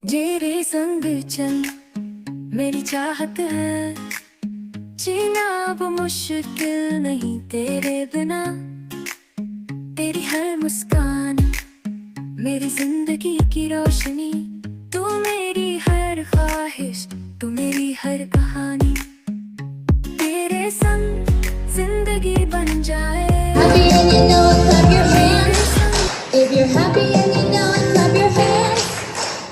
तेरे संग चल मेरी चाहत है, जीना अब मुश्किल नहीं तेरे बिना। तेरी हर मुस्कान मेरी जिंदगी की रोशनी, तू मेरी हर ख्वाहिश, तू मेरी हर कहानी। तेरे संग जिंदगी बन जाए। Happy and you know it, clap your hands. If you're happy and you know it, clap your hands.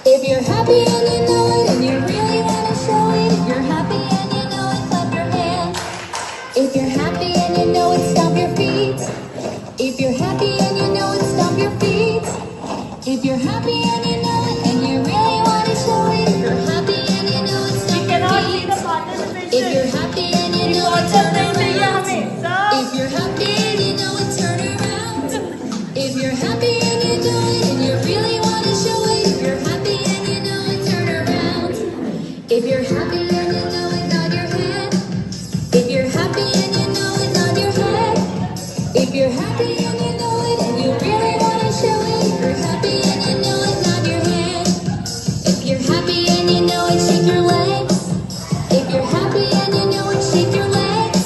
If you're happy and you know it, and you really wanna show it. If you're happy and you know it, clap your hands. If you're happy and you know it, stomp your feet. If you're happy and you know it, stomp your feet. If you're happy and you know it, and you really wanna show it. If you're happy and you know it, stomp your feet. If you're happy and you know it, turn around. If you're happy and you know it, turn around. If you're happy and you know it, and you really want to show it. If you're happy and you know it, turn around. If you're happy and you know it, nod your head. If you're happy and you know it, nod your head. If you're happy and you know it, and you really want to show it. If you're happy and you know it, nod your head. If you're happy and you know it, shake your legs. If you're happy and you know it, shake your legs.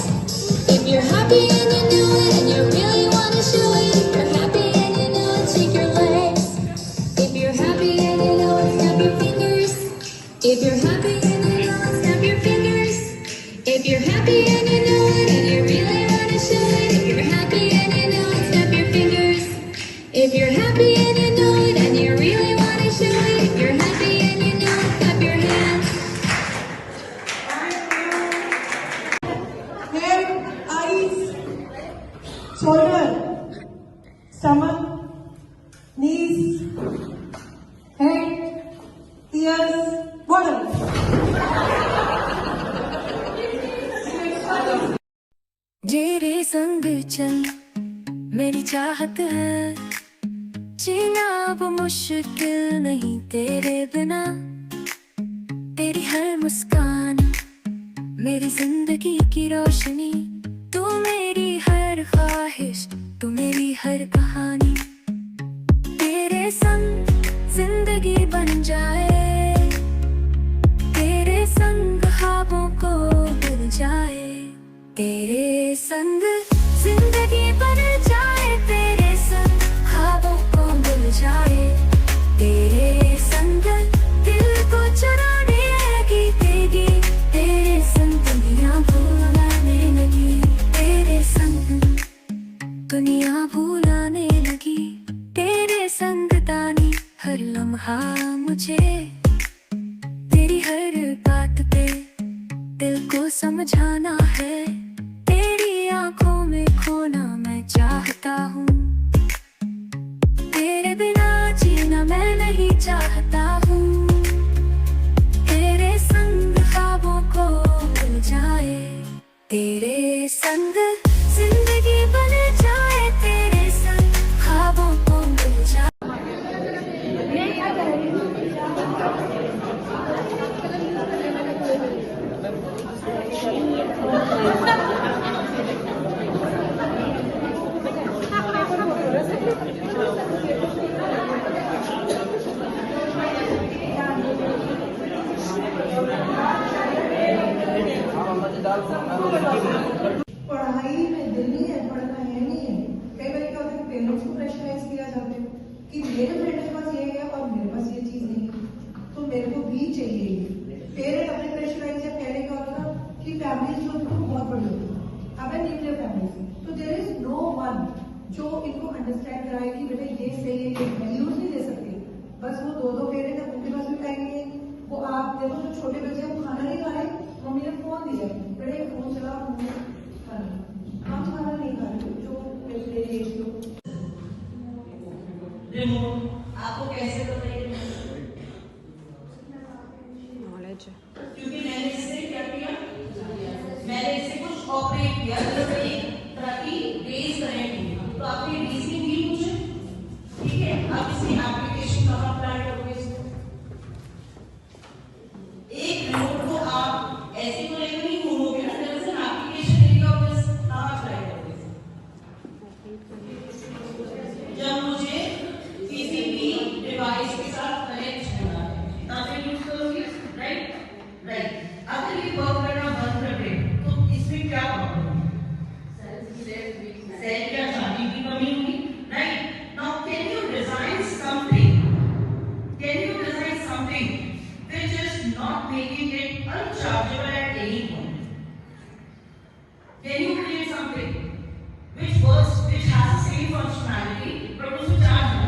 If you're happy and you know it, and you really want to show it. If you're happy and you know it, shake your legs. If you're happy and you know it, snap your fingers. If you're happy and you know it, snap your fingers. If you're happy and you know it, and you really want to show it. If you're happy and you know it, snap your fingers. If you're happy and you know it, and you really want to show it. If you're happy and you know it, clap your hands. Head, eyes, shoulder, stomach, knees, head, ears, bottom. तेरे संग चल मेरी चाहत है, जीना अब मुश्किल नहीं तेरे बिना। तेरी हर मुस्कान मेरी जिंदगी की रोशनी, तू मेरी हर ख्वाहिश, तू मेरी हर कहानी। तेरे संग जिंदगी बन जाए, तेरे संग ख्वाबों को भूल जाए। तेरे संग जिंदगी बन जाए, तेरे संग ख्वाबों को भूल जाए। तेरे संग दिल को चुराने लगी तेरी, तेरे संग दुनिया भुलाने लगी। तेरे संग दुनिया भुलाने लगी। तेरे संग तानी हर लम्हा मुझे, तेरी हर बात पे दिल को समझाना है। तेरी आंखों में खोना मैं चाहता हूँ, तेरे बिना जीना मैं नहीं चाहता हूँ। तेरे संग ख्वाबों को भूल जाए, तेरे संग जिंदगी बन जाए। तेरे संग ख्वाबों को भूल जाए। पढ़ाई में दिल नहीं है, पढ़ना है नहीं है। कई बार क्या होता है, पेरेंट्स को प्रेशराइज किया जाता है कि मेरे फ्रेंड के पास ये है और मेरे पास ये चीज नहीं है, तो मेरे को भी चाहिए। पेरेंट अपने प्रेशराइज या पहले क्या होता था कि फैमिली जो होती है बहुत बड़ी होती है, अब है न्यूक्लियर फैमिली, तो देयर इज नो वन जो इनको अंडरस्टैंड कराए कि बेटा ये सही है, ये वैल्यूज नहीं दे सकते। बस वो दो पेरेंट है, उनके पास भी टाइम नहीं है। वो आप देखो जो छोटे बच्चे हैं वो खाना नहीं खा रहे, मम्मी ने फोन दिया, बेटे फोन चला, मम्मी हम खाना नहीं खा रहे, जो मेरे एज के आपको कैसे बताइए नॉलेज है, क्योंकि मैंने इससे क्या किया, मैंने इससे कुछ ऑपरेट किया जैसे एक तरह की बेस कनेक्ट की, तो आपकी रीजनिंग दी मुझे, ठीक है। अब इसकी एप्लीकेशन कहाँ अप्लाई करोगे इसको, एक नोट को आप ऐसे तो नहीं घूमोगे ना, जब से एप्लीकेशन देगा बस कहाँ अप्लाई करोगे। जब मुझे किसी भी डिवाइस के साथ कनेक्ट होना है something which is not making it unchargeable at any point? Can you create something which works, which has the same functionality, but उसको charge ना?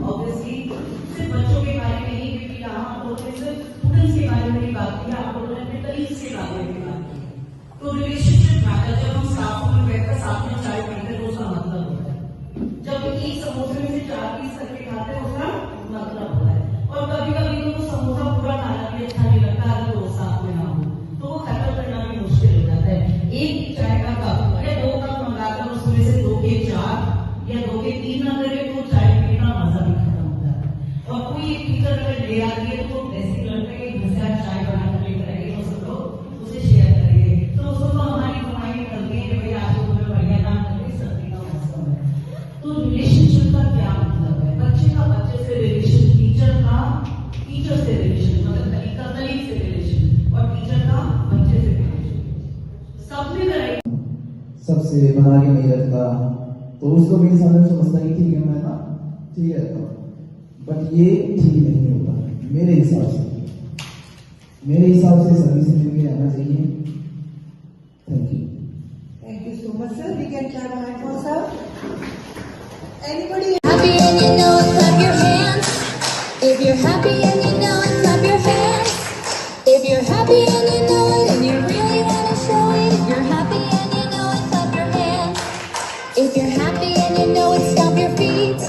Obviously, सिर्फ बच्चों के बारे में नहीं, क्योंकि यहाँ तो सिर्फ स्टूडेंट्स के बारे में ही बात की, आप लोगों ने अपने कलीग्स के बारे में बात की। तो रिलेशनशिप मैटर, जब हम साथ में बैठकर साथ में चाय पीते हैं तो उसका मतलब होता है। जब एक समोसे में से 4 पीस करके खाते हैं उसका मतलब होता है। और कभी कभी तो वो समोसा पूरा खाना भी अच्छा नहीं लगता अगर वो साथ में ना हो, तो वो खत्म करना भी मुश्किल हो जाता है। एक चाय का कप या 2 कप मंगाकर उसमें से 2 के 4 या 2 के 3 ना करे तो चाय पीने का मजा भी खत्म हो जाता है। और कोई एक टीचर अगर ले आती है तो ऐसे लगता है कि घर से चाय बनाकर लेकर आएगी तो सब लोग उसे शेयर करेंगे, तो उसको तो हमारी कमाई निकलती है कि भाई आज तो तुम्हें बढ़िया काम करके सर्दी का मौसम है। तो रिलेशनशिप का क्या मतलब है? बच्चे का बच्चे से रिलेशन, टीचर का टीचर से रिलेशन, मतलब कलीग का कलीग से रिलेशन, और टीचर का बच्चे से रिलेशन, सब में करेंगे। सबसे बना के नहीं रखता तो उसको भी इंसान समझता है ठीक है मैं ना ठीक है, बट ये ठीक नहीं होता मेरे हिसाब से। मेरे हिसाब से सभी से मिलकर रहना चाहिए। Thank you. Thank you so much, sir. We can clap our hands for sir. Anybody? Happy and you know it, clap your hands. If you're happy and you know it, clap your hands. If you're happy and you know it, and you really want to show it. If you're happy and you know it, clap your hands. If you're happy and you know it, stomp your feet.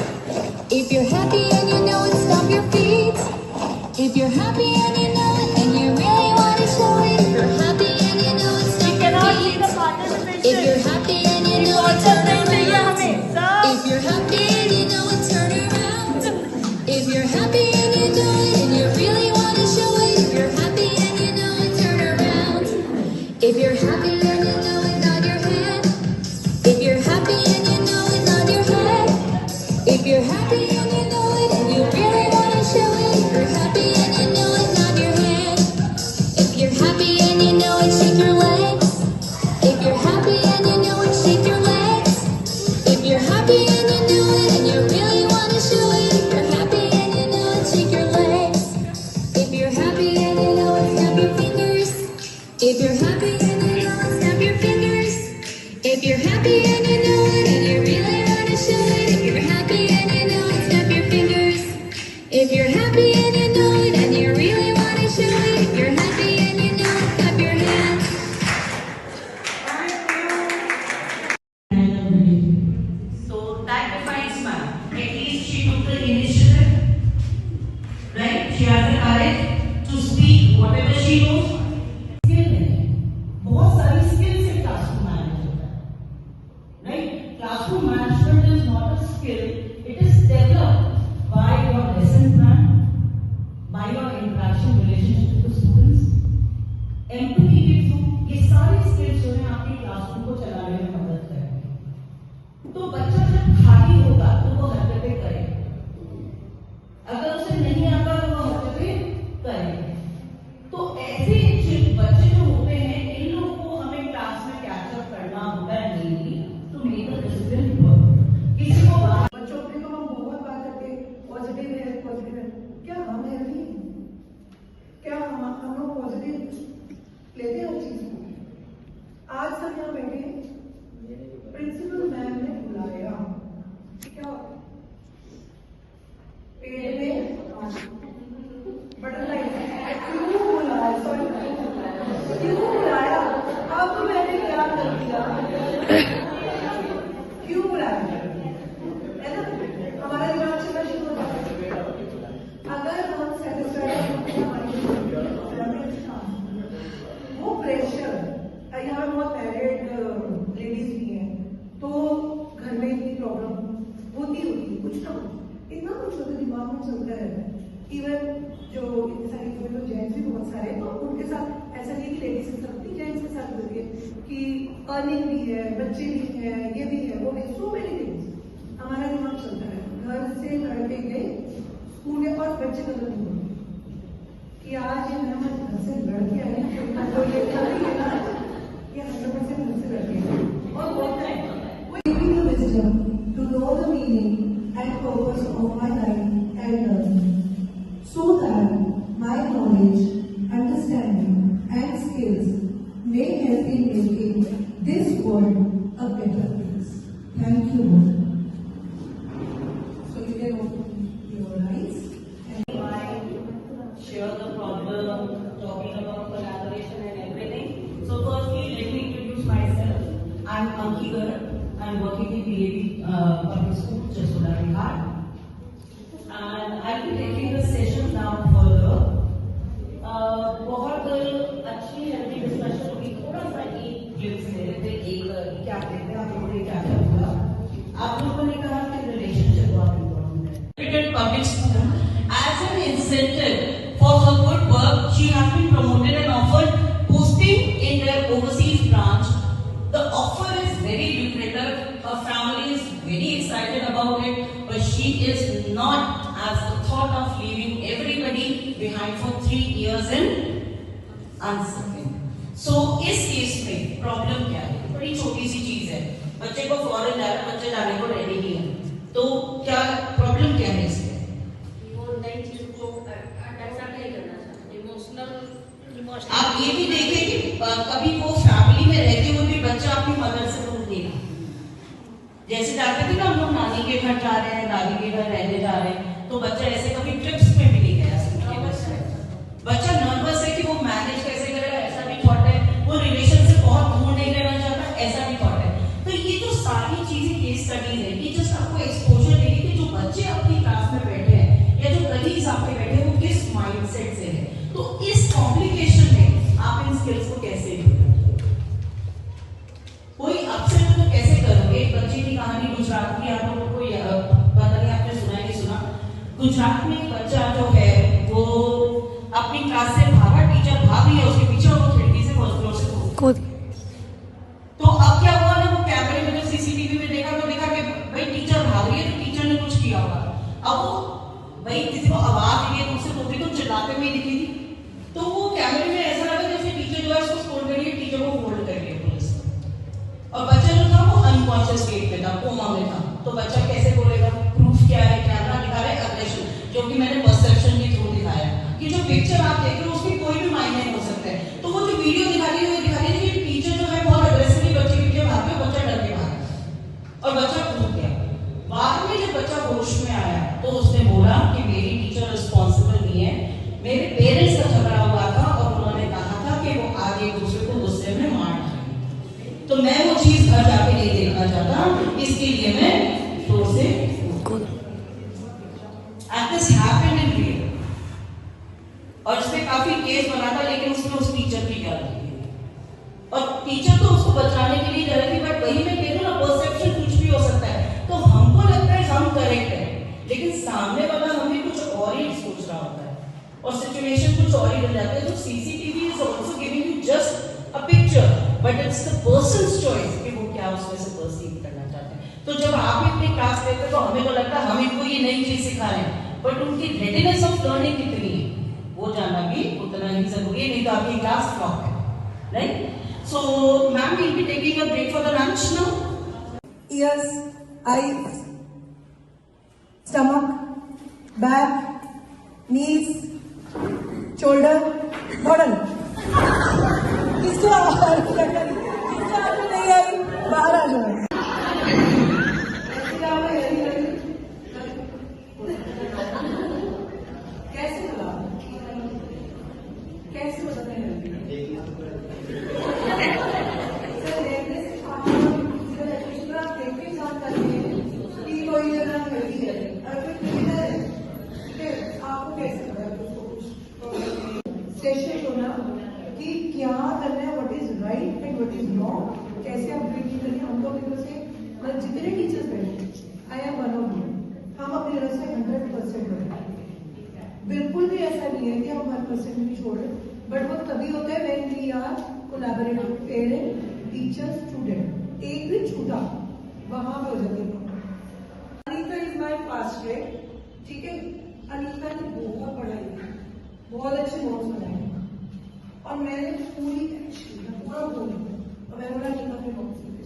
If you're happy and you know it, stomp your feet. If you're happy and you know it, and you really want to show it. If you're happy and you know it, stomp your feet. If you're happy and you know it, turn around. If you're happy and you know it, turn around. If you're happy and you know it, and you really want to show it. If you're happy and you know it, turn around. If you're happy and you know it, nod your head. If you're happy and you know it, nod your head. If you're happy and you know it, and you really want to show it. If you're happy and you know it, nod your head. If you're happy and you know it, shake your legs. If you're happy and you know it, shake your legs. If you're happy and you know it, and you really want to show it. If you're happy and you know it, shake your legs. If you're happy and you know it, snap your fingers. If you're happy and you know it, snap your fingers. If you're happy and you know it, and you really want to show it. If you're happy and you know it, snap your fingers. If you're happy and you know it, and you really want to show it. If you're happy and you know it, clap your hands. So that defines ma'am. At least she took the initiative, right? She has the courage to speak whatever she knows. Skill है, बहुत सारी skill से classroom manage होता है, right? Classroom management is not a skill; it is developed by your lesson plan, by your interaction relationship with the students, empathy के through. ये सारी skills जो हैं आपके classroom को चलाने में मदद करेंगे। तो बच्चा जब खाली होगा तो वो हरकतें करेगा, अगर उसे नहीं आता तो वो हरकतें करेगा। तो ऐसे बच्चे जो होते हैं इन लोगों को हमें क्लास में कैचअप करना होता है daily to make the discipline work. किसी को बच्चों के तो हम बहुत बात करते हैं पॉजिटिव है पॉजिटिव है, क्या हम हेल्दी हैं? क्या हम लोग पॉजिटिव लेते हैं हर चीज को? आज सब यहाँ बैठे प्रिंसिपल मैम ने बुलाया, क्या पेड़ में बटरफ्लाई क्यों बुलाया? सॉरी क्यों बुलाया? अब मैंने क्या कर दिया? क्यों बुलाया है ना? हमारा दिमाग चलना शुरू हो जाता है। अगर हम सेटिस्फाइड वो प्रेशर, यहाँ बहुत मैरिड लेडीज भी हैं तो घर में इतनी प्रॉब्लम होती कुछ ना कुछ इतना कुछ होता दिमाग में चलता रहता है। इवन जो इतनी सारी चीजें तो जेंट्स भी बहुत सारे हैं, तो उनके साथ ऐसा नहीं कि लेडीज के साथ नहीं, जेंट्स के साथ होती है कि अर्निंग भी है, बच्चे भी हैं, ये भी है, वो भी, सो मेनी थिंग्स हमारा दिमाग चलता है। घर से लड़के गए स्कूल और बच्चे का तो नहीं कि आज ये मेहमान घर से लड़के आए तो ये ये 100% घर से लड़के और होता है। We need the wisdom to know the meaning and purpose of toward a better place. Thank you all. So you can open your eyes. Share the problem, talking about collaboration and everything. So firstly, let me introduce myself. I'm Anki Garg. I'm working in BAB Public School, Jasoda, Bihar. And I'll be taking the session now further. बहुत अच्छी healthy discussion होगी. थोड़ा सा एक glimpse ले लेते हैं, एक क्या कहते हैं आप लोगों ने क्या क्या बोला. आप लोगों ने कहा कि रिलेशनशिप बहुत इम्पोर्टेंट है. Public school as an incentive for her good work, she has been promoted and offered posting in their overseas branch. The offer is very lucrative. Her family is very excited about it, but she is not as the thought of leaving everybody behind for 3 years in uncertain. So इस case में problem क्या है? बड़ी छोटी सी चीज है. बच्चे को फॉरेन जा रहा है, बच्चे जाने को रेडी नहीं है. तो क्या प्रॉब्लम क्या है इसमें? आप ये भी देखें कि कभी वो फैमिली में रहते हुए भी बच्चा अपनी मदर से दूर नहीं रहा. जैसे जाते थे ना हम लोग नानी के घर जा रहे हैं, दादी के घर रहने जा रहे हैं, तो बच्चा ऐसे कभी ट्रिप्स में भी नहीं गया. बच्चा नर्वस है कि वो मैनेज कैसे करेगा, ऐसा भी थॉट है. वो रिलेशन से बहुत दूर नहीं रहना चाहता, ऐसा भी थॉट है. तो ये जो सारी चीजें केस स्टडीज है, ये जस्ट आपको एक्सपोजर देगी कि जो बच्चे अपनी क्लास में बैठे हैं या जो कलीग्स आपके बैठे हैं वो किस माइंडसेट से है. तो इस कॉम्प्लिकेशन में आप इन स्किल्स को कैसे कोई अपसेट तो कैसे करोगे. एक बच्चे की कहानी गुजरात की, आप लोगों को पता नहीं आपने सुना नहीं सुना. गुजरात में एक बच्चा जो है वो अपनी क्लास से भागा, टीचर भाग रही है उसके पीछे और वो खिड़की से फर्स्ट फ्लोर से कूद. तो अब क्या हुआ ना, वो कैमरे में जो सीसीटीवी में देखा तो देखा कि भाई टीचर भाग रही है तो टीचर ने कुछ किया होगा. अब वो भाई किसी को आवाज दी है, दूसरे टोपी तो चिल्लाते हुए दिखी थी. तो वो कैमरे में ऐसा लगा जैसे टीचर जो है उसको स्कोर करिए, टीचर को होल्ड कर लिया पुलिस. और बच्चा जो था वो अनकॉन्शियस स्टेट में था, कोमा में था. तो बच्चा कैसे बोलेगा? प्रूफ क्या है? कैमरा दिखा रहा है अग्रेशन, जो कि मैंने परसेप्शन के थ्रू दिखाया कि जो पिक्चर आप देख रहे हो उसके कोई भी मायने हो सकते हैं. तो वो जो वीडियो दिखा रही है वो दिखा रही है कि टीचर जो है बहुत अग्रेसिवली बच्चे के पीछे भाग गया, बच्चा डर के भागा और बच्चा कूद गया. बाद में जब बच्चा होश में आया तो उसने बोला कि मेरी टीचर रिस्पॉन्सिबल नहीं है, मेरे पेरेंट्स का झगड़ा हुआ था और उन्होंने कहा था कि वो आज एक दूसरे को गुस्से में मार डालेंगे. तो मैं वो चीज घर जाके नहीं देखना चाहता, इसके लिए मैं फ्लोर से And this happened in real. और इसमें काफी केस बना था, लेकिन उसमें उस टीचर की गलती थी. और टीचर तो उसको बचाने के लिए डरी थी, बट वही मैं कह रही हूँ ना, परसेप्शन कुछ भी हो सकता है. तो हमको लगता है हम करेक्ट है, लेकिन सामने वाला हमें कुछ और ही सोच रहा होता है और सिचुएशन कुछ और ही बन जाता है. तो CCTV is also giving you just a picture, but it's the persons choice कि वो क्या उसमें से परसीव करना चाहते हैं. तो जब आप अपनी क्लास लेते हो तो हमें को लगता है हम इनको ये नई चीज सिखा रहे हैं, बट उनकी रेडीनेस ऑफ लर्निंग कितनी है वो जानना भी उतना ही जरूरी है, नहीं तो आपकी क्लास फ्लॉप है. Right. So ma'am will be taking a break for the lunch now. Ears, eyes, stomach, back, knees, shoulder, bottom. किसको आवाज नहीं आई? बाहर आ जाओ. कैसे बोला? कैसे बोला? सेशन होना कि क्या करना है, what is right and what is wrong, कैसे आप ड्रिंक करनी है. हम लोग की तरफ से मतलब जितने टीचर्स बैठे, I am one of you, हम अपनी तरफ से 100% बैठे. बिल्कुल भी ऐसा नहीं है कि हम 100% भी छोड़े, बट वो तभी होता है when we are collaborative, parent, teacher, student. एक भी छूटा वहां पे हो जाती है. Anita is my fast grade. ठीक है, अनीता ने बहुत पढ़ाई की, बहुत अच्छे नोट्स बनाए और मैंने पूरी पूरा बोल और मैंने बोला अनीता के नोट्स लिखे.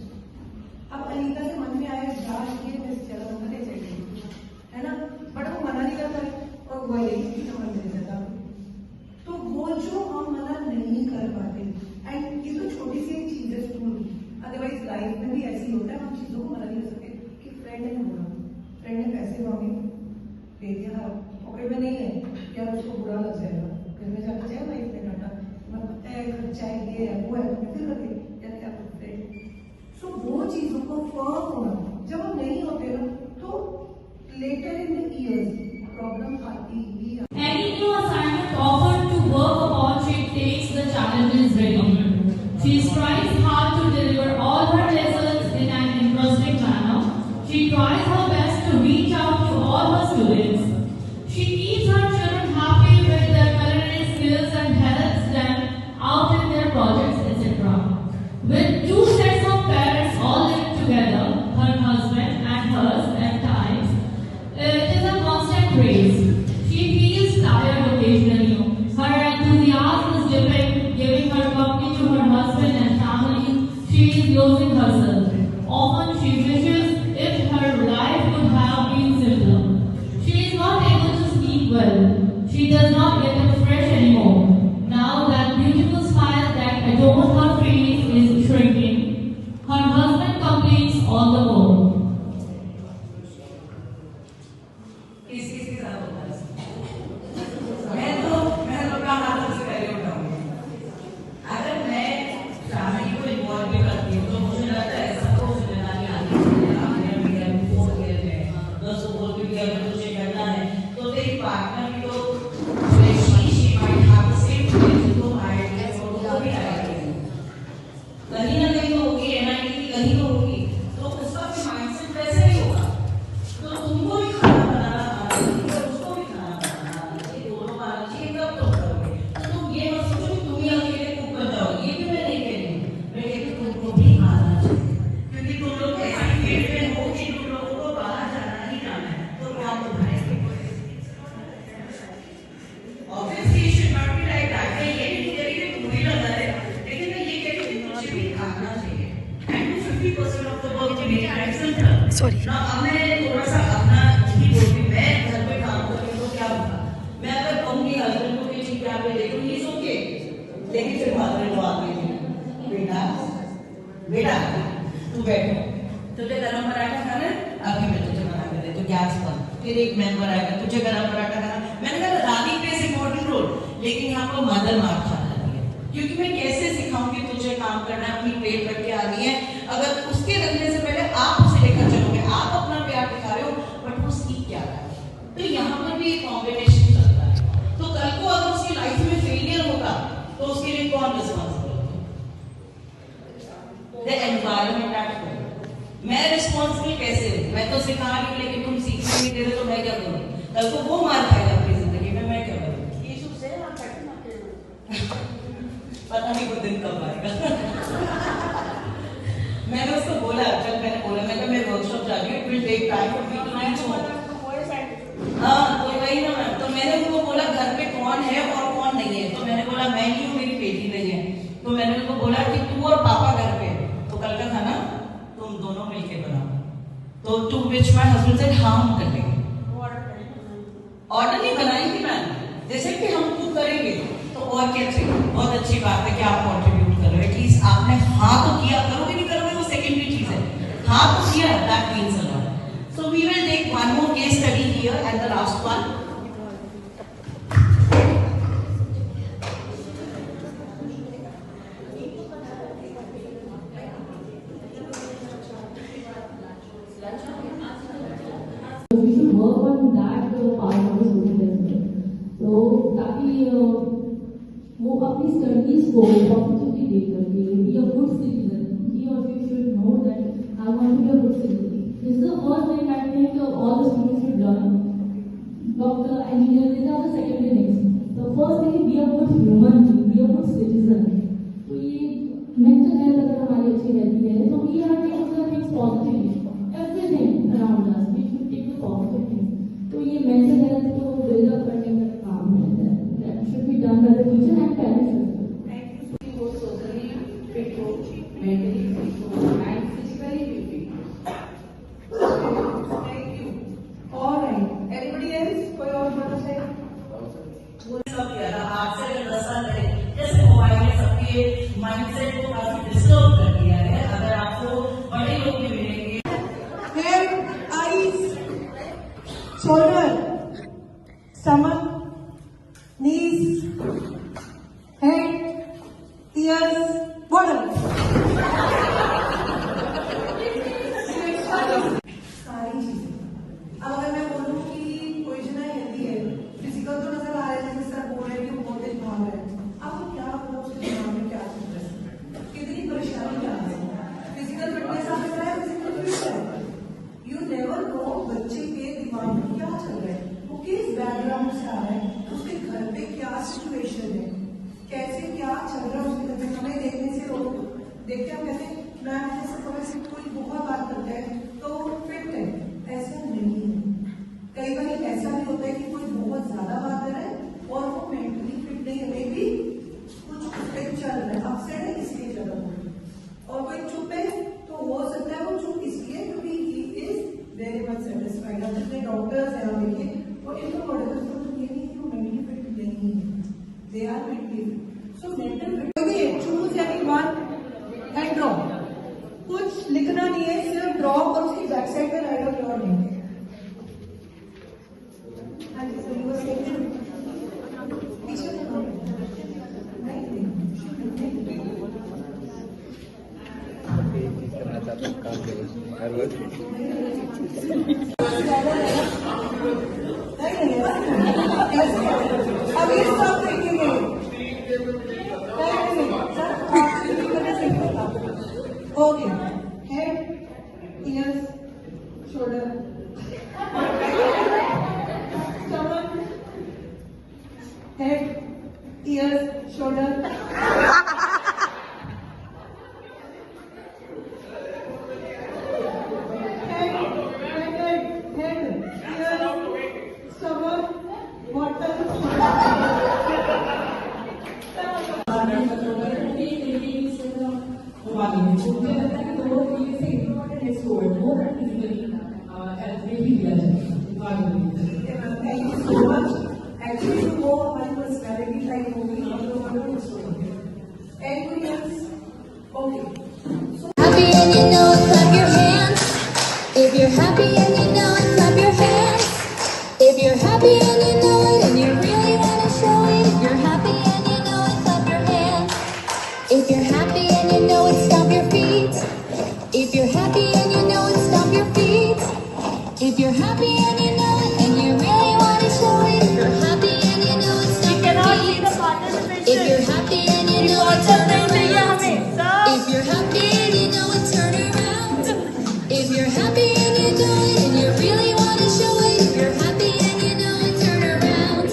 अब अनीता के मन में आया जा ये मैं चला होना चाहिए, है ना, बट वो मना नहीं करता है और वो यही समझ नहीं देता. तो वो जो हम मना नहीं कर पाते, एंड ये तो छोटी सी एक चीज है स्कूल की. अदरवाइज लाइफ में भी ऐसे ही होता है, हम चीजों को मना नहीं कर सकते कि फ्रेंड ने बोला, फ्रेंड ने पैसे मांगे, दे दिया, पॉकेट में नहीं है, क्या उसको बुरा लग जाएगा, घर में जाकर जाएगा ना इसने डाटा, मैं पता है खर्चा है, ये है, वो है, तो फिर लगे यार क्या फ्रेंड। सो वो चीजों को फर्म होना, जब हम नहीं होते ना तो later in the years problem आती ही Any new assignment offered to work upon, she takes the challenges ready. She strives hard to deliver all her lessons in an interesting manner. She tries her best to reach out to all her students. She keeps her children happy with their culinary skills and helps them out in their projects, etc. With two sets of parents all living together, her husband and hers at times, it is a constant race. She feels tired occasionally. Her enthusiasm is dipping, giving her company to her husband and family. She is losing herself. Often she wishes if her life could have been simpler. She is not able to sleep well. She does not get up fresh anymore. Now that beautiful smile that adorned her face is shrinking. Her husband completes all the work. किस के साथ होता है? मैं तो काम हाथ से पहले उठाऊंगी। अगर मैं फैमिली को इन्वॉल्व भी करती हूँ तो मुझे लगता है सबको जिम्मेदारी आनी चाहिए। आपने मीडिया में फोन किए थे, दोस्तों बोल भी दिया अगर तुझे करना है तो तेरी पार्टनर भी तो she might have the same feelings तो आएगी और वो भी आएगी। कहीं ना कहीं तो होगी, एनआईटी की कहीं तो होगी, तो उसका भी माइंडसेट वैसे ही होगा। तो तुमको भी खाना बनाना आना चाहिए और उसको भी खाना बनाना आना चाहिए, दोनों को आना चाहिए, तब तुम करोगे। तो तुम ये मत सोचो कि तुम ही अकेले कुक कर जाओगे, ये भी मैं नहीं कह रही हूँ। मैं कहती हूँ तुमको भी आना चाहिए, क्योंकि तुम लोग ऐसे फील्ड में हो कि तुम लोगों को बाहर जाना ही जाना है, तो क्या तुम्हारे obviously it should not be like that. मैं ये नहीं कह रही कि तुम ही लगा है, लेकिन मैं ये कह रही हूँ कि मुझे भी आना चाहिए। एंड 50% ऑफ द वर्क मेरी टाइम सेंटर। सॉरी ना, अब मैं थोड़ा सा अपना ही बोलती, मैं घर पे काम करती हूँ तो क्या होगा, मैं अगर कहूँगी हस्बैंड को कि ठीक है आप ले लो, ये ओके, लेकिन फिर बाद में तो आगे बेटा बेटा तू बैठो, तुझे गरम पराठा खाना है, अभी मैं तुझे बना के दे, तो गैस पर फिर एक मेंबर आएगा, तुझे गरम पराठा खाना। मैंने कहा दादी प्लेस इंपॉर्टेंट रोल, लेकिन यहाँ पर मदर मार खा जाती है, क्योंकि मैं कैसे सिखाऊं कि तुझे काम करना है, अपनी प्लेट रख के आनी है। अगर उसके रखने से पहले आप उसे लेकर चलोगे, आप अपना प्यार दिखा रहे हो, बट वो सीख क्या रहा है, तो यहाँ पर भी एक कॉम्बिनेशन चलता है। तो कल को अगर उसकी लाइफ में फेलियर होगा तो उसके लिए कौन रिस्पॉन्सिबल होगा? The environment at home. मैं रिस्पॉन्सिबल कैसे हूँ? मैं तो सिखा रही हूँ, लेकिन तुम सीखने नहीं दे रहे, तो मैं क्या करूँ? कल को वो मार खाएगा अपनी जिंदगी में, मैं क्या करूँ? पता नहीं वो दिन कब आएगा। मैंने उसको बोला, चल मैंने बोला, मैं वर्कशॉप जा रही हूँ, will take time for me to reach home. हाँ तो वही ना मैम, तो मैंने उनको बोला घर पे कौन है और कौन नहीं है, तो मैंने बोला मैं नहीं हूँ, मेरी बेटी नहीं है, तो मैंने उनको बोला कि तू और पापा घर पे, तो कल का खाना तुम दोनों मिलके बनाओ। तो to which my husband said हाँ हम कर लेंगे। ऑर्डर नहीं बनाएंगे मैम, जैसे कि हम कुक करेंगे तो और क्या चाहिए, बहुत अच्छी बात है कि आप कंट्रीब्यूट कर रहे हो, एटलीस्ट आपने हाँ तो किया, करोगे नहीं करोगे वो सेकेंडरी चीज है, हाँ तो किया, that means a lot. So we will take one more case study here and the last one. We should work on that part of the student as well. तो ताकि वो अपनी स्टडीज को पॉजिटिवली देख करके B a good citizen, he or she should know that I want to be a good citizen. This is the first thing I think all the students should learn. Doctor, engineer, these are the secondary things. The first thing is be a good human being, be a good citizen. तो ये mental health अगर हमारी अच्छी रहती है तो we have to take the things positively. Everything around us, we should take the positive things. तो ये mental health को build up करने का काम है, that should be done by the teacher and parents as well. Thank you. वो socially fit हो, mentally fit हो, and physically fit हो। Thank you. All right. Anybody else? कोई और बोलना चाहिए? सब किया था, आज से अगर 10 साल पहले जैसे मोबाइल ने सबके माइंडसेट को काफी डिस्टर्ब कर दिया है। अगर आप shoulder, stomach, knees, head, ears, bottom. सारी चीजें। अब अगर मैं बोलूँ कि पोजीशन हेल्दी है, फिजिकल तो नजर आ रहा है, जैसे सर बोल रहे हैं कि वो बहुत तेज भाग रहे हैं, आपको क्या पता उसके दिमाग में क्या चल रहा है, कितनी परेशानी आ रही है। फिजिकल फिटनेस आप कर रहे हैं, फिजिकल फिट है, यू नेवर नो बच्चे के दिमाग में क्या चल रहा है, वो किस बैकग्राउंड से आ रहा है, उसके घर पे क्या सिचुएशन है, कैसे क्या चल रहा है उसके घर में। हमें देखने से लोग देखते हम कहते हैं मैम जैसे थोड़ा सा कोई बहुत बात करता है तो फिट है, ऐसा नहीं है। कई बार ऐसा भी होता है कि कोई बहुत ज्यादा बात कर रहा है और वो मेंटली फिट नहीं है, मे भी कुछ उस पे चल रहा है, अपसेट है इसलिए चल रहा है। और कोई चुप है तो हो सकता है वो चुप इसलिए क्योंकि he is very much satisfied. अब जितने डॉक्टर्स हैं आप देखिए वो इनको बोलते हैं ये नहीं कि वो मेंटली फिट नहीं है, they are mentally fit. So mental fit choose any one and draw. कुछ लिखना नहीं है, सिर्फ ड्रॉ और उसकी बैक साइड पे राइट ऑफ योर नेम। पीछे अब ये सब देखेंगे। Okay, head, ears, shoulder, stomach, head, ears, shoulder. Head, ears, stomach, bottom. Thank you so much. Actually, you know my personality like movie. Anybody else? Okay. Happy and you know it, clap your hands. If you're happy and you know it, clap your hands. If you're happy and you know it, and you really want to show it. If you're happy and you know it, clap your hands. If you're happy and you know it, stomp your feet. If you're happy and you know it, stomp your feet. If you're happy and you know it, and you really want to show it. If you're happy and you know it, stomp your feet. If you're happy and you know it, turn around. If you're happy and you know it, turn around. If you're happy and you know it, and you really want to show it. If you're happy and you know it, turn around.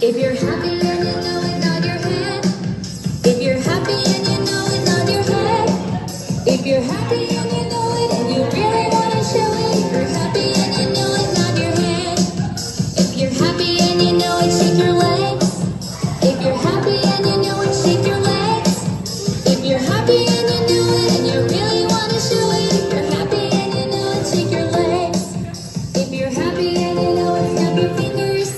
If you're happy and you know it, nod your head. If you're happy and you know it, nod your head. If you're happy and you know it, and you really want to show it. If you're happy and you know it, nod your head. If you're happy and you know it, shake your legs. If you're happy and you know it, shake your legs. If you're happy and you know it, and you really want to show it. If you're happy and you know it, shake your legs. If you're happy and you know it, snap your fingers.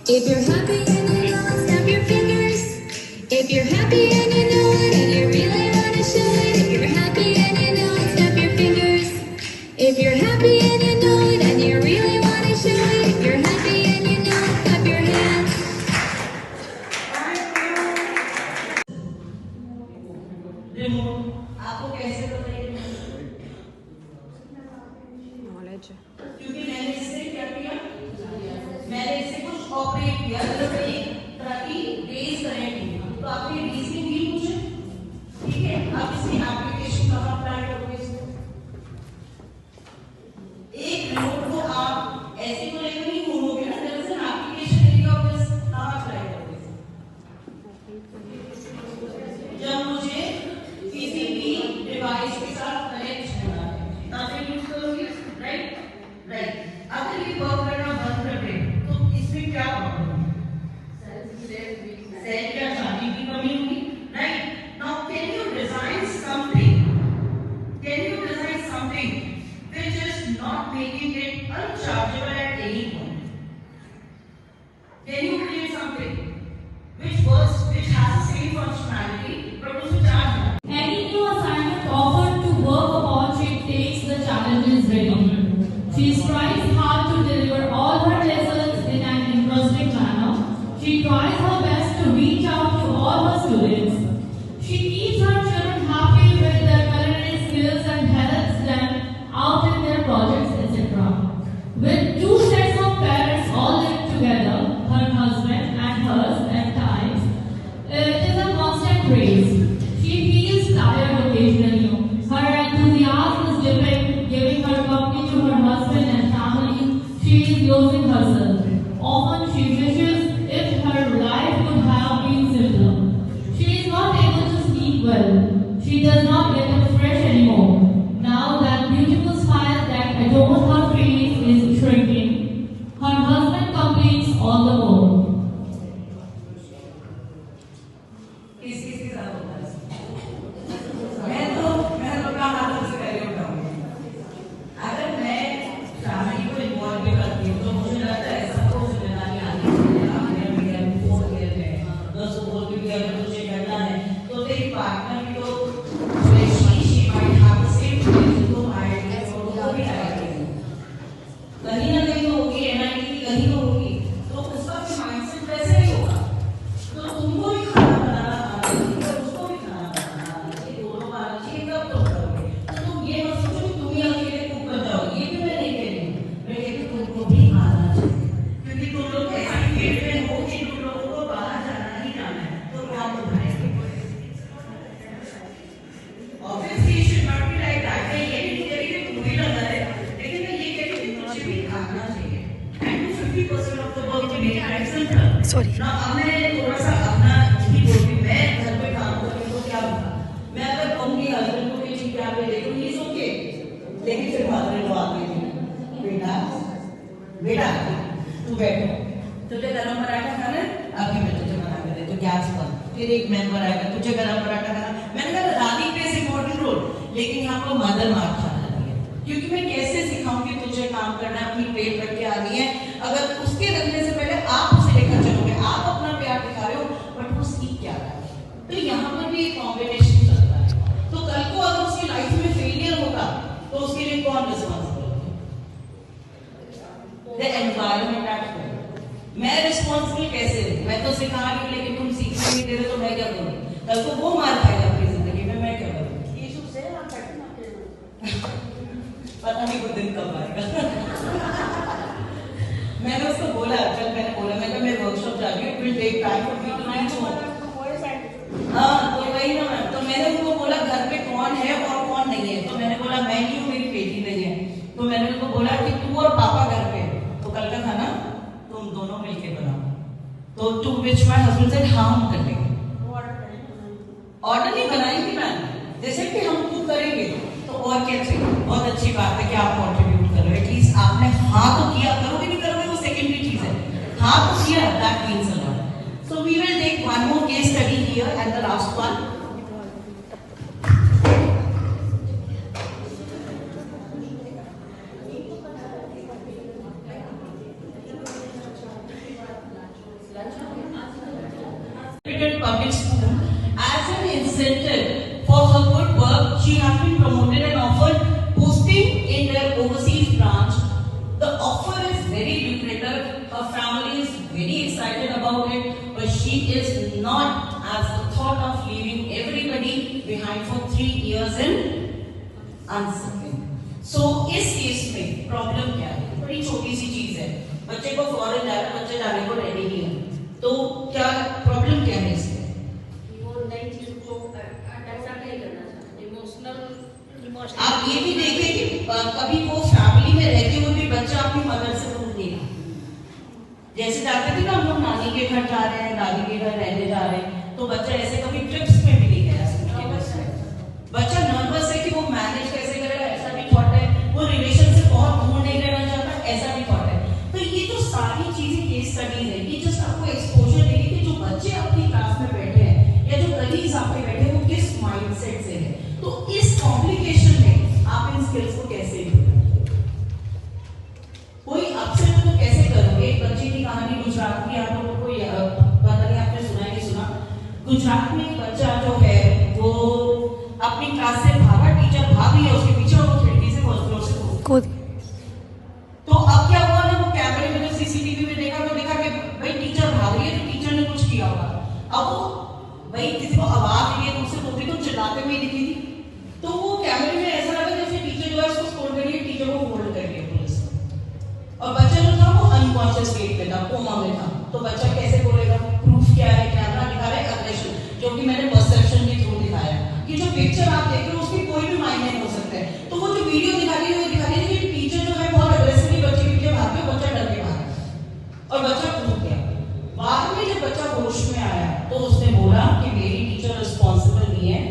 If you're happy and you know it, snap your fingers. If you're happy and you know it, and you really want to show it. If you're happy and you know it, snap your fingers. If you're happy and you know it, and you really want to show it. If you're happy and you know it, clap your hands. Remote आपको कैसे पता है? क्योंकि मैंने इससे क्या किया, मैंने इससे कुछ ऑपरेट किया, मतलब एक तरह की बेस कनेक्ट की, तो आपने रीजनिंग दी मुझे, ठीक है। अब इसकी एप्लीकेशन कहाँ अप्लाई करोगे इसको? एक रिमोट को आप ऐसे को लेकर नहीं घूमोगे ना, जब से एप्लीकेशन देगा बस कहाँ अप्लाई करोगे? जब मुझे किसी भी डिवाइस के साथ कनेक्ट होना है तब यूज करोगे, राइट? अगर ये वर्क करना बंद कर दे तो इसमें क्या प्रॉब्लम है? She tries her best to reach out to all her students. She keeps her children happy with their culinary skills and helps them out in their projects, etc. With two sets of parents all live together, her husband and hers at times, it is a constant race. She feels tired occasionally. Her enthusiasm is dipping, giving her company to her husband and family. She is losing herself. Often she wishes if her life would have been simpler. She is not able to sleep well. She does not get up fresh anymore. Now that beautiful smile that adorned her face is shrinking. Her husband complains all the more. किस साथ होता है? मैं तो अपना हाथ से करिए उठाऊंगी। अगर मैं फैमिली को इन्वॉल्व भी करती हूँ तो मुझे लगता है सबको जिम्मेदारी आनी चाहिए। आपने मीडिया में फोन किए थे, दोस्तों बोल भी दिया अगर तुझे करना है तो तेरी पार्टनर भी तो she might have the same feelings तो ideas और वो भी आएगी। कहीं ना कहीं तो होगी, एनआईटी की कहीं तो होगी, तो उसका भी माइंडसेट वैसे ही होगा। तो तुमको भी खाना बनाना आना चाहिए, उसको भी खाना बनाना आना चाहिए, दोनों को आना चाहिए, तब तुम करोगे। तो तुम ये मत सोचो कि तुम ही अकेले कुक कर जाओगे, ये भी मैं नहीं कह रही हूँ। मैं कहती हूँ तुमको भी आना चाहिए, क्योंकि तुम लोग ऐसे फील्ड में हो कि तुम लोगों को बाहर जाना ही जाना है, तो क्या बताएंगे? Obviously, it should not be like that. मैं ये नहीं कह रही कि तुम ही लगा रहे, लेकिन मैं ये कह रही हूँ कि मुझे भी आना चाहिए। And 50% of the work will be right center. Sorry. ना अब मैं थोड़ा सा अपना ही बोलूँ, मैं घर पे काम कर रही हूँ तो क्या होगा? मैं अगर कहूँगी हस्बैंड को कि ठीक है आप ये देखो ये इज ओके, लेकिन फिर बाद में लोग आते हैं बेटा तू बैठो, तुझे गरम पराठा खाना है अभी मैं तुझे बना के दे, तो गैस पर फिर एक मेंबर आएगा तुझे गरम पराठा खाना। मैंने कहा रानी प्लेस इंपॉर्टेंट रोल, लेकिन यहाँ पर मदर मार खा रही है, क्योंकि मैं कैसे सिखाऊंगी तुझे काम करना है, अपनी प्लेट रख के आनी है। अगर उसके रखने से पहले आप उसे लेकर चलोगे, आप अपना प्यार दिखा रहे हो बट वो सीख क्या रहा है, तो यहाँ पर भी एक कॉम्बिनेशन चल रहा है। तो कल को अगर उसकी लाइफ में फेलियर होगा तो उसके लिए कौन रिस्पॉन्सिबल होगा? The environment at home. मैं रिस्पॉन्सिबल कैसे हूँ? मैं तो सिखा रही हूँ लेकिन तुम सीखने नहीं दे रहे तो मैं क्या करूँ? कल को वो मार खाएगा अपनी जिंदगी में, मैं क्या करूँ? पता नहीं वो दिन कब आएगा। मैंने उसको बोला, कल मैंने बोला मैं वर्कशॉप जा रही हूँ, will take time for me to reach home. हाँ तो वही ना मैम, तो मैंने उनको बोला घर पे कौन है और कौन नहीं है, तो मैंने बोला मैं नहीं हूँ, मेरी बेटी नहीं है, तो मैंने उनको बोला कि तू और पापा घर पे, तो कल का खाना तुम दोनों मिलके बनाओ। तो to which my husband said हाँ हम कर लेंगे। ऑर्डर नहीं बनाएंगे मैम, जैसे कि हम कुक करेंगे तो और क्या चाहिए? बहुत अच्छी बात है कि आप कंट्रीब्यूट कर रहे हो, एटलीस्ट आपने हाँ तो किया, करोगे नहीं करोगे वो सेकेंडरी चीज है, हाँ तो किया, that means a lot. So we will take one more case study here and the last one. Public school as an incentive for her good work, she has been promoted and offered posting in their overseas branch. The offer is very lucrative. Her family is very excited about it, but she is not as the thought of leaving everybody behind for 3 years in uncertain. So इस case में problem क्या है? बड़ी छोटी सी चीज है, बच्चे को फॉरेन जाना, बच्चे जाने को रेडी नहीं है, तो क्या प्रॉब्लम क्या है इसमें? आप ये भी देखें कि कभी वो फैमिली में रहते हुए भी बच्चा अपनी मदर से दूर नहीं रहा। जैसे जाते थे ना हम लोग नानी के घर जा रहे हैं, दादी के घर रहने जा रहे हैं, तो बच्चा ऐसे कभी ट्रिप्स में भी नहीं गया स्कूल के बस में। बच्चा नर्वस है कि वो मैनेज कैसे करेगा, ऐसा भी थॉट है, वो रिलेशन से बहुत दूर नहीं रहना चाहता, ऐसा भी थॉट है। तो ये जो सारी चीजें केस स्टडीज है, ये जस्ट आपको एक्सपोजर देगी कि जो बच्चे अपनी क्लास में बैठे हैं या जो कलीग्स आपके बैठे हैं वो किस माइंडसेट से है। तो इस कॉम्प्लिकेशन में आप इन स्किल्स को कैसे कोई अपसेट तो कैसे करोगे? एक बच्चे की कहानी गुजरात की, आप लोगों को पता नहीं आपने सुना नहीं सुना, गुजरात में एक बच्चा जो है वो अपनी क्लास से भागा, टीचर भाग रही है उसके पीछे और वो खिड़की से फर्स्ट फ्लोर से कूद। तो अब क्या हुआ ना, वो कैमरे में जो सीसीटीवी में देखा तो देखा कि भाई टीचर भाग रही है तो टीचर अब भाई किसी को आवाज दी है दूसरे तोते को चिल्लाते हुए दिखी थी, तो वो कैमरे में ऐसा लगा जैसे टीचर जो है उसको स्कोर करिए, टीचर को होल्ड करिए पुलिस। और बच्चा जो था वो अनकॉन्शियस स्टेट में था, कोमा में था, तो बच्चा कैसे बोलेगा? प्रूफ क्या है? कैमरा दिखा रहा है अग्रेशन, जो कि मैंने परसेप्शन के थ्रू दिखाया कि जो पिक्चर आप देख रहे हो उसकी कोई भी मायने हो सकता है। तो वो जो वीडियो दिखा रही है वो दिखा रही है कि टीचर जो है बहुत अग्रेसिवली बच्चे के पीछे भाग गया, बच्चा डर के भागा और बच्चा कूद गया। बाद में जब बच्चा होश में आया तो उसने बोला कि मेरी टीचर रिस्पॉन्सिबल नहीं है,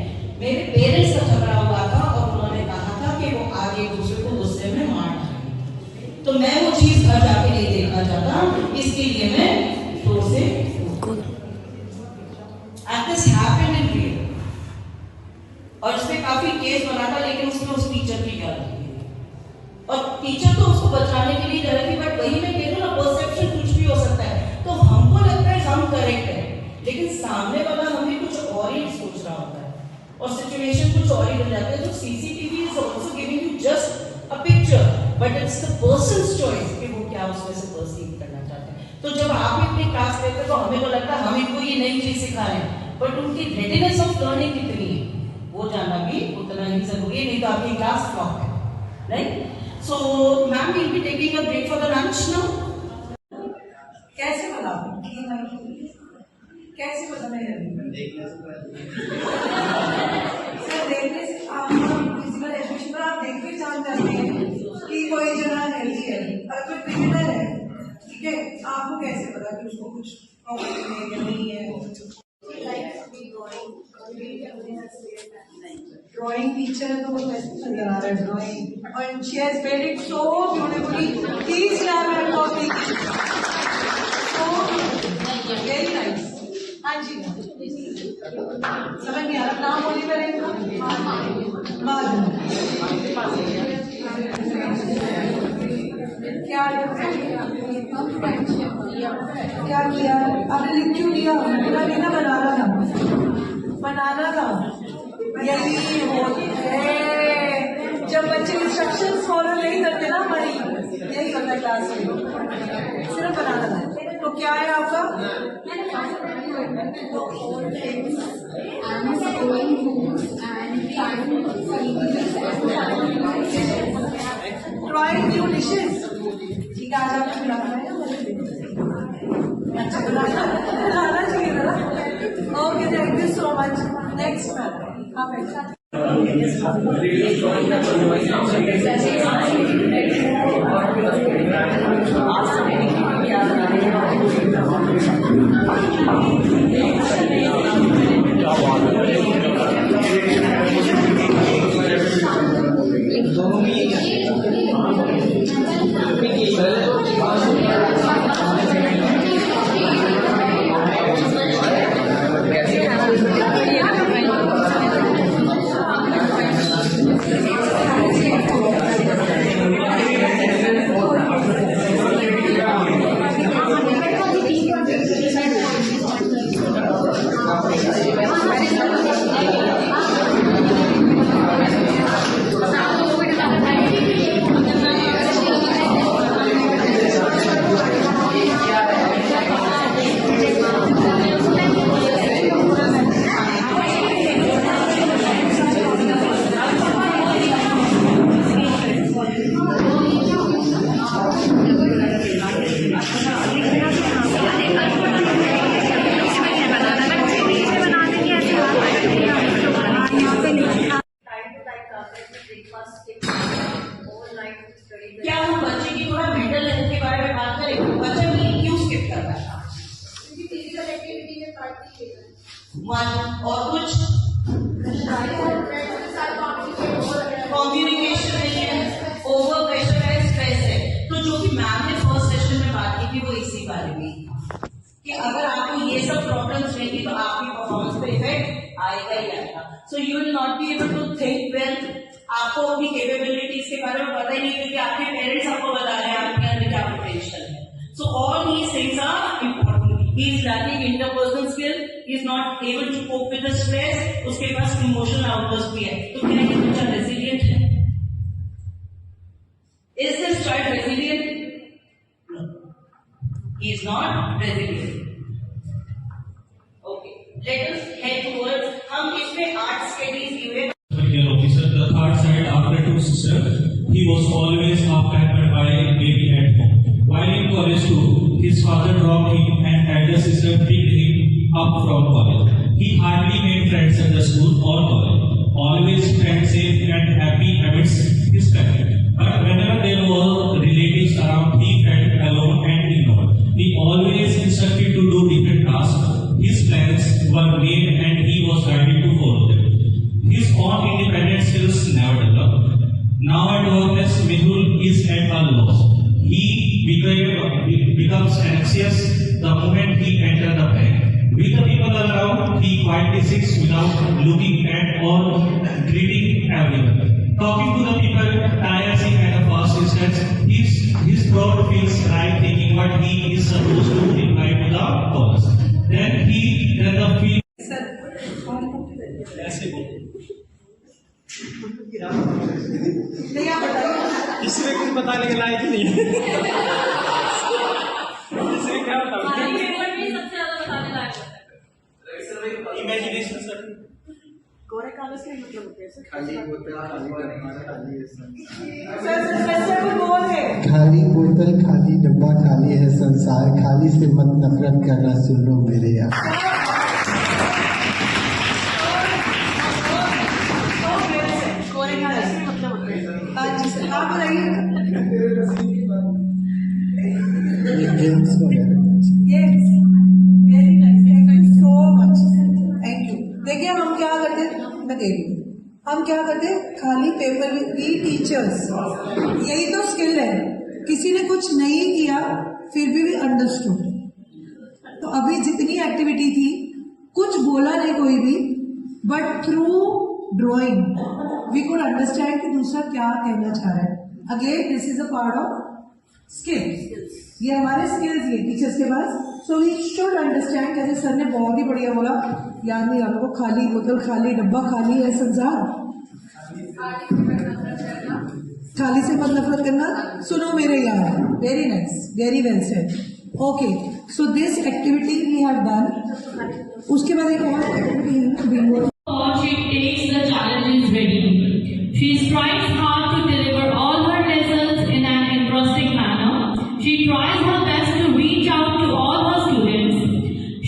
मेरे पेरेंट्स का झगड़ा हुआ था और उन्होंने कहा था कि वो आगे एक दूसरे को गुस्से में मार डालेंगे, तो मैं वो चीज घर जाके नहीं देखना चाहता, इसके लिए मैं फ्लोर से और उसने काफी केस बना था, लेकिन उसमें उस टीचर की गलती है और टीचर तो उसको बचाने के लिए जा रही थी। बट वही मैं कह रही हूँ ना, परसेप्शन कुछ भी हो सकता है। तो हमको लगता है हम करेक्ट है, लेकिन सामने वाला हमें कुछ और ही सोच रहा होता है और सिचुएशन कुछ और ही बन जाती है। तो CCTV is also giving you just a picture, but it's the persons choice कि वो क्या उसमें से परसीव करना चाहते हैं। तो जब आप भी अपनी क्लास लेते हैं तो हमें को लगता है हम इनको ये नई चीज सिखा रहे हैं, बट उनकी रेडीनेस ऑफ लर्निंग कितनी है वो जानना भी उतना ही जरूरी है, नहीं तो आपकी क्लास फ्लॉप है, right? So ma'am will be taking a break for the lunch now. कैसे बता? कैसे बता? मैं देखने से आप फिजिकल एजुकेशन पर आप देख के जान जाते हैं कि कोई जगह हेल्दी है, अगर कोई क्रिमिनल है, ठीक है, आपको कैसे पता कि उसको कुछ प्रॉब्लम है या नहीं है? ड्राइंग टीचर है तो वो कैसे नजर आ रहा है ड्राइंग, और she has made it so beautifully. Please clap and copy. So very nice. हाँ जी, समझ नहीं आ रहा, नाम बोलिए मेरे क्या किया आपने? लिख क्यों दिया? पूरा देना, बनाना था। यही होती है जब बच्चे इंस्ट्रक्शंस फॉलो नहीं करते ना, हमारी यही होता है क्लास में, सिर्फ बनाना था। तो क्या है आपका? ड्राइंग न्यू डिशेस, ठीक है, आज आपको बुलाना है ना? अच्छा, बुलाना चाहिए ना? Okay, thank you so much. Next ma'am, आप क्या हम बच्चे की थोड़ा मेंटल हेल्थ के बारे में बात करें? बच्चा मील क्यों स्किप कर रहा है? फिजिकल एक्टिविटी में पार्टिसिपेट वन और कुछ कम्युनिकेशन नहीं है, ओवर प्रेशर है, स्ट्रेस है। तो जो कि मैम ने फर्स्ट सेशन में बात की थी वो इसी बारे में कि अगर आपको ये सब प्रॉब्लम्स रहेंगी तो आपकी परफॉर्मेंस पे इफेक्ट आएगा ही आएगा। So you will not be able to think well, आपको अपनी कैपेबिलिटीज के बारे में पता ही नहीं क्योंकि आपके पेरेंट्स आपको बता रहे हैं आपके अंदर क्या पोटेंशियल है। So all these things are important. He is lacking interpersonal skill, he is not able to cope with the stress, उसके पास इमोशनल आउटबर्स्ट भी है। तो क्या ये बच्चा रेजिलिएंट है? Is this child resilient? No, he is not resilient. Okay, Let us head towards हम इसमें 8 studies हुए. Medical officer, the third child after two sisters, he was always pampered by baby at home. While in college too, his father dropped him and elder sister picked him up from college. He hardly made friends at the school or college. Always felt safe and happy amidst his family. But whenever there were relatives around, he felt alone and ignored. He always instructed to do different tasks. His plans were made and he was ready to follow them. His own independent skills never developed. Now at work as Mehul is at a loss. He becomes anxious the moment he enters the bank. With the people around, he quietly sits without looking at or greeting everyone. Talking to the people tires him at a fast distance. His throat feels right thinking what he is supposed to reply to the boss. Then the feel. ऐसे बोल नहीं आप बताइए. इसमें कुछ बताने के लायक नहीं है. इसमें क्या बताऊं? सबसे ज्यादा बताने लायक होता है. Imagination sir. कोरे कागज के मतलब होते हैं सर. खाली बोतल खाली डब्बा खाली है सर बोल है. खाली बोतल खाली डब्बा खाली है संसार, खाली से मत नफरत करना, सुन लो मेरे यार. कोरे कागज के मतलब होते हैं. जी सर आप बताइए. ये गेम्स वगैरह. Yes, very nice. Thank you so much. Thank you. देखिए हम क्या करते, मैं कह रही हूँ, हम क्या करते, खाली पेपर में वी टीचर्स, यही तो स्किल है. किसी ने कुछ नहीं किया फिर भी अंडरस्टूड. तो अभी जितनी एक्टिविटी थी, कुछ बोला नहीं कोई भी, but through drawing we could understand कि दूसरा क्या कहना चाह रहा है. Again this is a part of skills. ये हमारे स्किल्स ये टीचर्स के पास. So we should understand. जैसे सर ने बहुत ही बढ़िया बोला, याद नहीं आपको, खाली बोतल खाली डब्बा खाली है संसार, खाली से मत नफरत करना, सुनो मेरे यार. Very nice, very well said. Okay, so this activity we have done. उसके बाद एक और activity She takes the challenges ready. She strives hard to deliver all her lessons in an interesting manner. She tries her best to reach out to all her students.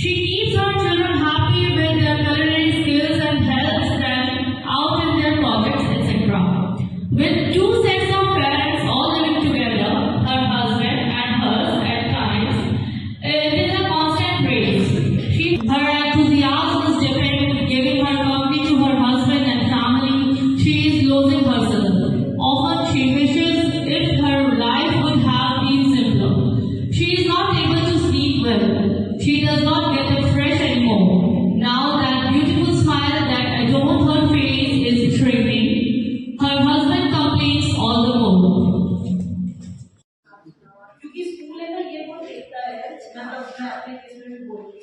She keeps her children happy with their culinary skills and helps them out in their projects, etc. With two sets of parents all living together, her husband and hers at times, it is a constant race. Her enthusiasm is different, giving her company to her husband and family. She is losing herself. Often she wishes if her life would have been simpler. She is not able to sleep well. She does not get up fresh anymore. Now that beautiful smile that adorned her face is shrinking. Her husband complains all the more. क्योंकि school है ना, ये बहुत देखता है. मतलब मैं अपने केस में भी बोलूँगी,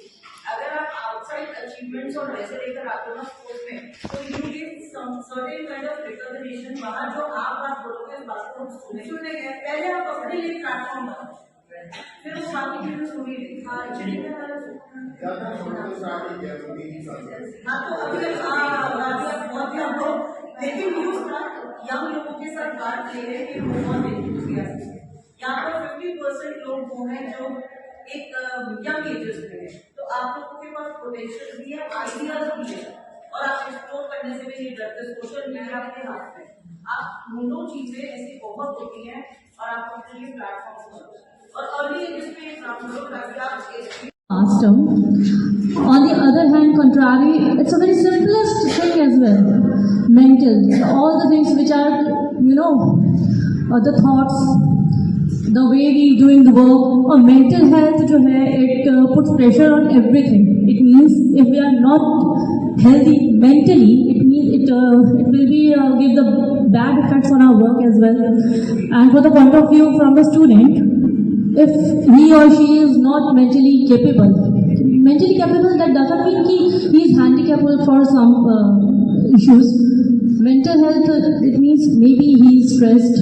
अगर आप आउटसाइड अचीवमेंट्स और वैसे लेकर आते हो ना स्पोर्ट्स में, तो you get certain kind of recognition वहाँ, जो आप बोलोगे इस बात को सुनेंगे. पहले आप अपने लिए प्लेटफॉर्म बनाओ, फिर उस बाकी चीजें सुनिए. हाँ तो अभी आप बहुत, लेकिन यू स्टार्ट यंग लोगों के साथ बात ले रहे हैं कि बहुत एंथुसियास्टिक. यहाँ पर 50% लोग वो हैं जो एक यंग एजेस में है. तो आप लोगों के पास पोटेंशियल भी है, आइडियाज भी है, और आप एक्सप्लोर करने से भी नहीं डरते. सोशल मीडिया आपके हाथ में, आप ढूंढो चीजें ऐसी बहुत होती हैं और आप अपने लिए प्लेटफॉर्म और अर्ली एजेस में ये काम करो ताकि आप Master. On the other hand, contrary, it's a very simplest thing as well. Mental, all the things which are, the thoughts, the way we doing the work, or mental health जो है, it puts pressure on everything. It means if we are not healthy mentally, it means it will be give the bad effects on our work as well. And for the point of view from the student, if he or she is not mentally capable, that doesn't mean he is handicapped for some issues. Mental health, it means maybe he is stressed,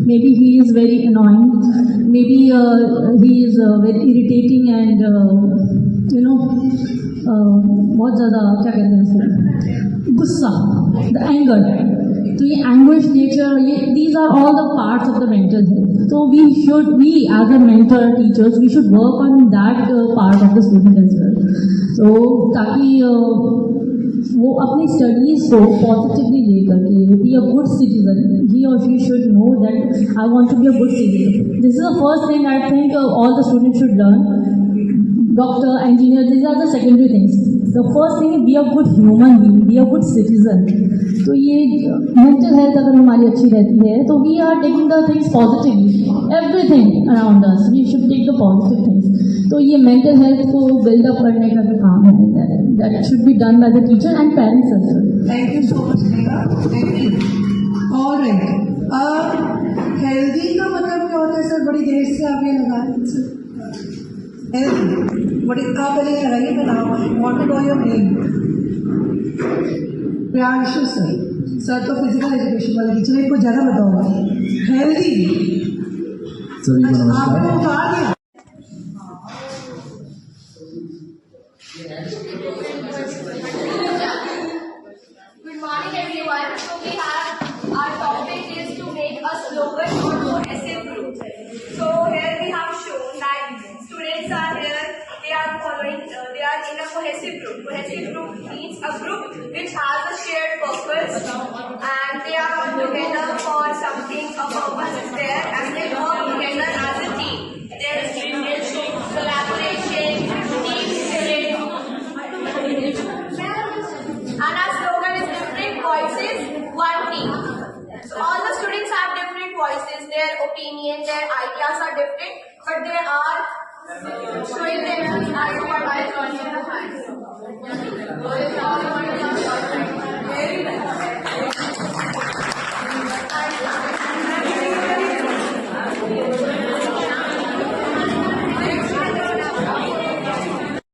maybe he is very annoying, maybe he is very irritating and बहुत ज़्यादा क्या कहते हैं उसको, गुस्सा, the anger, तो ये anguish nature, ये these are all the parts of the mental health. तो we as a mentor teachers we should work on that part of the student as well. तो ताकि वो अपनी स्टडीज को पॉजिटिवली लेकर के be a good citizen, he और she should know that I want to be a good citizen. This is the first thing I think all the students should learn. Doctor, engineer, these are the secondary things. The first thing is be a good human being, be a good citizen. तो ये mental health अगर हमारी अच्छी रहती है तो we are taking the things positively. Everything around us, we should take the positive things. तो ये mental health को build up करने का जो काम है, that should be done by the teacher and parents as well. Thank you so much, Neha. Thank you. All right. Healthy का मतलब क्या होता है सर? बड़ी देर से आप ये लगा रहे हैं सर. हेल्दी बड़ी आप पहले लगाइए, मैं नाम want to know your name. Priyanshu sir तो फिजिकल एजुकेशन वाले टीचर, एक को ज़्यादा बताऊंगा. हेल्दी सभी को नमस्कार. आपको उठा दिया. Good morning everyone. So we have our topic is to make a slogan or cohesive group. So here we have shown that students are here, they are following, they are in a cohesive group. Cohesive group means a group which has a shared purpose and they are all together for something, a purpose is there and they work together as a team. There is relationship, collaboration, team spirit. And our slogan is different voices, one team. So all the students have different voices, their opinion, their ideas are different, but they are showing their ideas by joining the hands. Very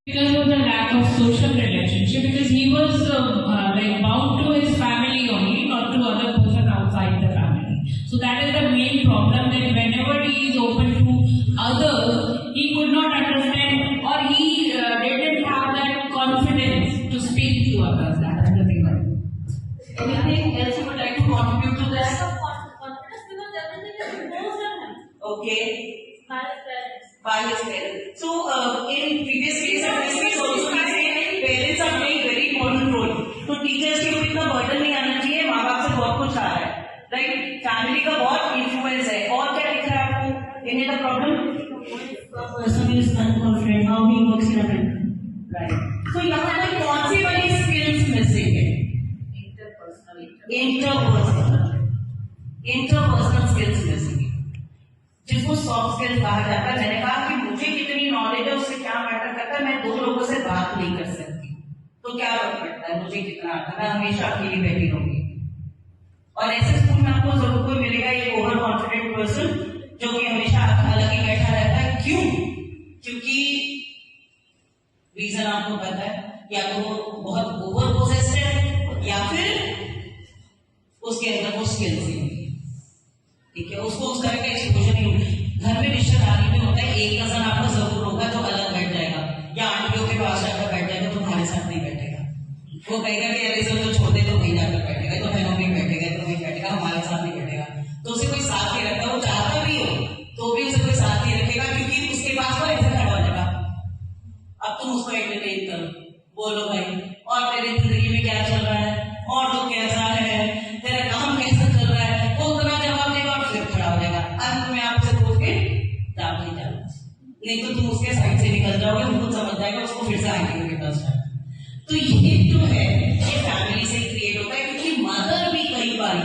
Because of the lack of social relationship, because he was like bound to his family only, not to other person outside the family. So that is the main problem, that whenever he is open to others, he could not understand or he didn't have that confidence to speak to others. That is the thing. Anything else you would like to contribute to that? Confidence, because everything is imposed on him. Okay. By his parents. By his parents. So, in previous case and this case also we say parents are playing very important role. तो teachers के ऊपर इतना burden नहीं आना चाहिए, माँ बाप से बहुत कुछ आ रहा है, राइट? फैमिली का बहुत इन्फ्लुएंस है. और क्या दिख रहा है आपको? Any other problem? Person is unconfident, how he works in a group, right? So यहाँ पर कौन सी वाली skills missing है? Interpersonal skills missing. जिसको सॉफ्ट स्किल्स कहा जाता है. मैंने कहा कि मुझे कितनी नॉलेज है उससे क्या मैटर करता है, मैं दो लोगों से बात नहीं कर सकती तो क्या फर्क पड़ता है मुझे कितना आता है, मैं हमेशा अकेली बैठी रहूंगी. और ऐसे स्कूल में आपको जरूर कोई मिलेगा एक ओवर कॉन्फिडेंट पर्सन जो कि हमेशा अलग ही बैठा रहता है. क्यों? क्योंकि रीजन आपको पता है, या तो वो बहुत ओवर पोजेस्ड है या फिर उसके अंदर वो स्किल्स नहीं. ठीक है, उसको उस तरह का एक्सपोजर नहीं होगा. घर में रिश्तेदारी में होता है, एक कजन आपको जरूर होगा जो अलग बैठ जाएगा या आंटियों के पास जाकर बैठ जाएगा, तो तुम्हारे साथ नहीं बैठेगा. वो कहेगा कि अरे सब तो छोड़ दे, तो कहीं जाकर बैठेगा, तो बहनों में बैठेगा, तो वहीं बैठेगा, हमारे साथ नहीं बैठेगा. तो उसे कोई साथ नहीं रखता. वो चाहता भी हो तो भी उसे कोई साथ नहीं रखेगा, क्योंकि उसके पास वो ऐसे खड़ा हो जाएगा. अब तुम उसको एंटरटेन करो, बोलो भाई और तेरी जिंदगी में क्या चल रहा है, और तो कैसा है, तेरा काम कैसा चल रहा है, वो उतना जवाब देगा और फिर खड़ा हो जाएगा. अंत में आपसे पूछ के दाम नहीं जाना, नहीं तो तुम उसके साइड से निकल जाओगे, वो समझ जाएगा, उसको फिर से आएंगे के पास. तो ये जो है ये फैमिली से क्रिएट होता है, क्योंकि मदर भी कई बार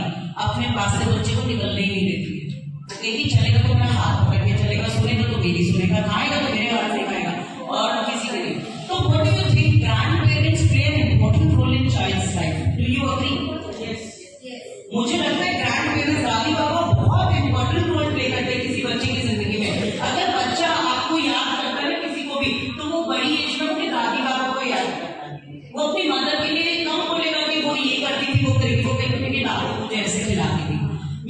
अपने पास से बच्चे को निकलने ही नहीं देती है. तो कहीं चलेगा तो मेरा हाथ पकड़ के चलेगा, सुनेगा तो मेरी सुनेगा, खाएगा तो मेरे हाथ से खाएगा और किसी के नहीं. तो what do you think grandparents play an important role in child's life? Do you agree? मुझे लगता है ग्रैंडपेरेंट्स, दादी बाबा बहुत इंपॉर्टेंट रोल प्ले करते हैं किसी बच्चे की जिंदगी में. अगर बच्चा आपको याद करता है किसी को भी, तो वो बड़ी एज में अपने दादी बाबा को याद करता है. वो अपनी मदर के लिए कम बोलेगा कि वो ये करती थी, वो तरीकों के लाभ मुझे ऐसे खिलाती थी,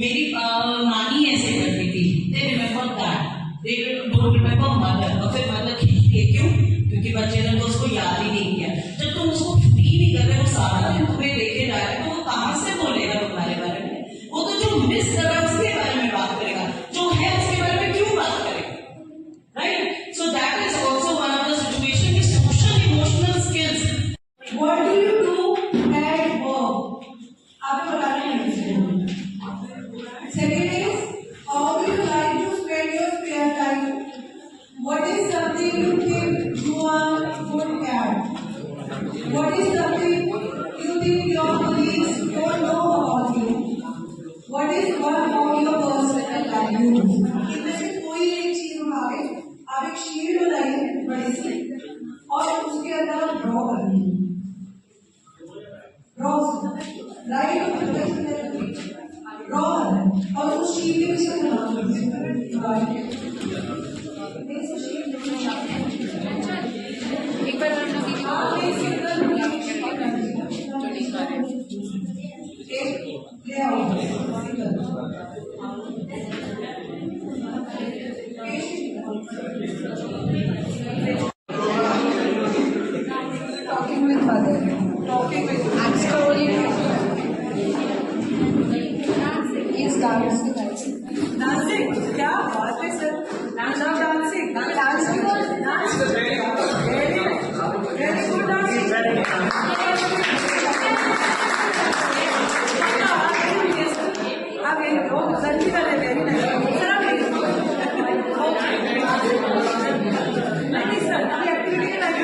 मेरी नानी ऐसे करती थी. They remember that, they don't remember mother. और फिर mother What is something you think your colleagues don't know about you? What is one of your personal values? इनमें से कोई एक चीज उठावे, आप एक शीट बनाइए बड़ी सी और उसके अंदर ड्रॉ करिए। ड्रॉ राइट ड्रॉ और उस शीट के पीछे एक बार हम लोग ले आओ talking with mother, talking with and scrolling. Yes, dancing. Dancing? क्या बात है sir? Dancing. Dancing or dance? Very good dancing. आप ये लोग जल्दी वाले very nice. सर आप नहीं सर अभी एक्टिविटी के time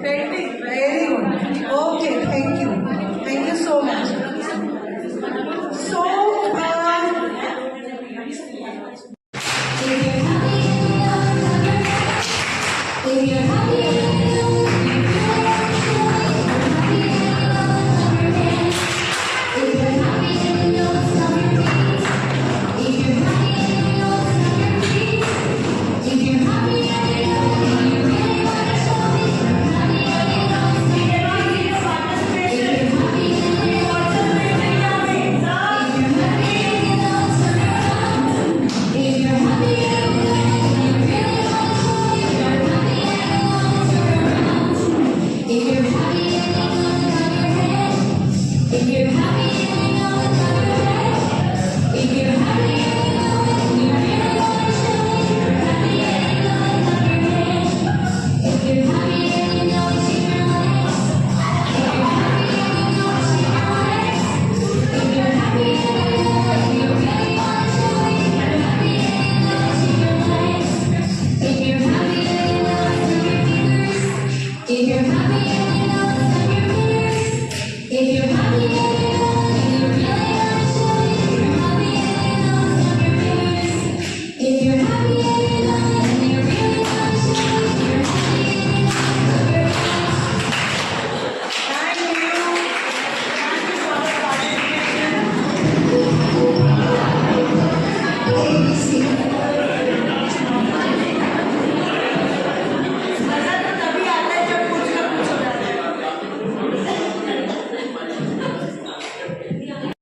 Painting, very good. Okay, thank you. Thank you so much. So, if you're happy and you know it, if you're happy and you know it's not your dreams, if you're happy and you know it's not your dreams, if you're happy and you know it, and you really want to show it, you're happy and you know it's not your dreams, if you're happy and you know it's not your dreams, if you're happy and you know it, and you really want to show it, you're happy and you know it's not your dreams. If you're happy and you know it's on your head, if you're happy and you know it's on your head, if you're happy and you know it and you really want to show it, you're happy and you know it's on your head. If you're happy and you know it's in your legs, if you're happy and you know it's in your legs, if you're happy and you know it and you really want to show it, you're happy and you know it's in your legs. If you're happy and you know it's in your fingers, if you're happy and you